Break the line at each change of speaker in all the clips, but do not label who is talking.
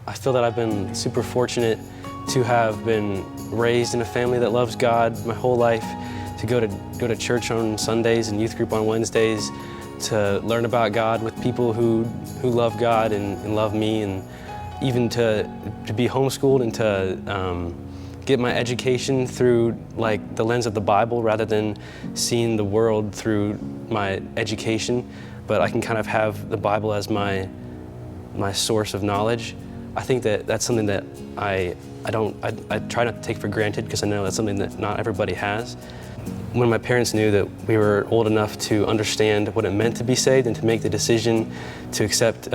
I feel that I've been super fortunate to have been raised in a family that loves God my whole life, to go to church on Sundays and youth group on Wednesdays, to learn about God with people who love God and love me, and even to be homeschooled and to get my education through like the lens of the Bible rather than seeing the world through my education, but I can kind of have the Bible as my source of knowledge. I think that that's something that I try not to take for granted, because I know that's something that not everybody has. When my parents knew that we were old enough to understand what it meant to be saved and to make the decision to accept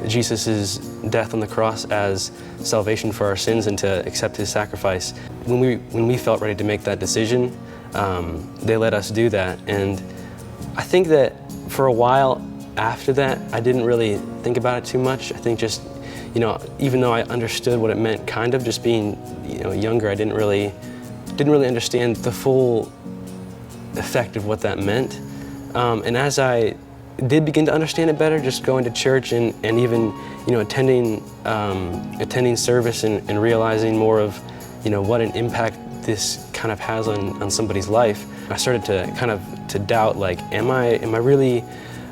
Jesus' death on the cross as salvation for our sins and to accept his sacrifice, when we felt ready to make that decision, they let us do that. And I think that for a while after that, I didn't really think about it too much. I think just, even though I understood what it meant, kind of just being, younger, I didn't really understand the full effect of what that meant. And as I did begin to understand it better, just going to church and even, attending service and realizing more of, what an impact this kind of has on somebody's life, I started to kind of doubt, like, am I really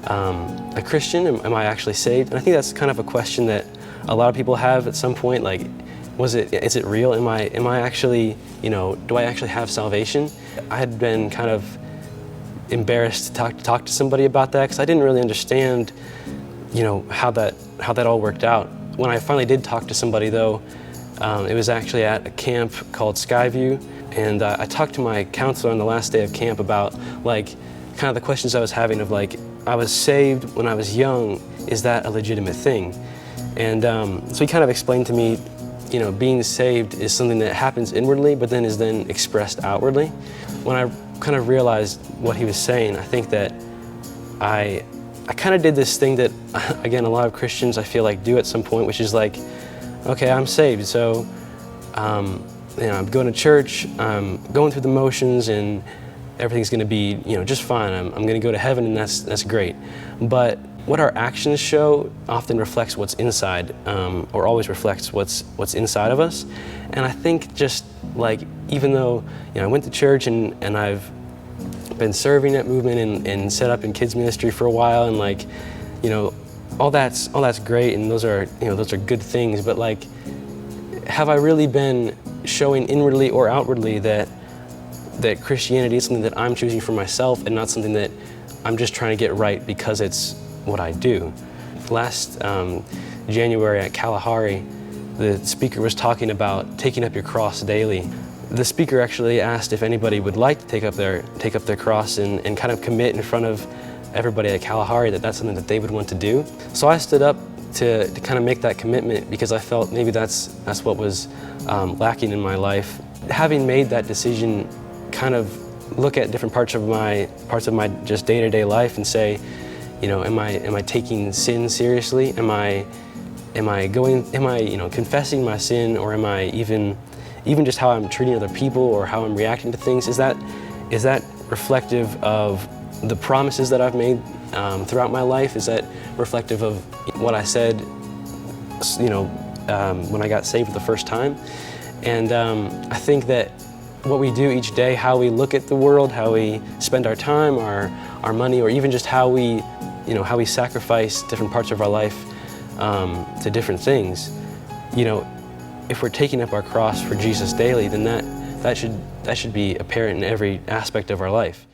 a Christian? Am I actually saved? And I think that's kind of a question that a lot of people have at some point, like, is it real? Am I actually, do I actually have salvation? I had been kind of embarrassed to talk to somebody about that, because I didn't really understand, how that all worked out. When I finally did talk to somebody, though, it was actually at a camp called Skyview, and I talked to my counselor on the last day of camp about, like, kind of the questions I was having of, like, I was saved when I was young, is that a legitimate thing? And so he kind of explained to me, being saved is something that happens inwardly, but then is then expressed outwardly. When I kind of realized what he was saying, I think that I kind of did this thing that, again, a lot of Christians I feel like do at some point, which is like, okay, I'm saved, so I'm going to church, I'm going through the motions, and everything's going to be, just fine. I'm going to go to heaven, and that's great. But what our actions show often reflects what's inside, or always reflects what's inside of us. And I think just like, even though I went to church and I've been serving that movement and set up in kids ministry for a while, and like, all that's great, and those are good things. But like, have I really been showing inwardly or outwardly that Christianity is something that I'm choosing for myself and not something that I'm just trying to get right because it's what I do? Last January at Kalahari, the speaker was talking about taking up your cross daily. The speaker actually asked if anybody would like to take up their cross and kind of commit in front of everybody at Kalahari that that's something that they would want to do. So I stood up to kind of make that commitment, because I felt maybe that's what was lacking in my life. Having made that decision, kind of look at different parts of my just day-to-day life and say, am I taking sin seriously? Am I confessing my sin, or am I even just how I'm treating other people or how I'm reacting to things? Is that reflective of the promises that I've made throughout my life? Is that reflective of what I said, when I got saved for the first time? And I think that what we do each day, how we look at the world, how we spend our time, our money, or even just how we sacrifice different parts of our life to different things. If we're taking up our cross for Jesus daily, then that should be apparent in every aspect of our life.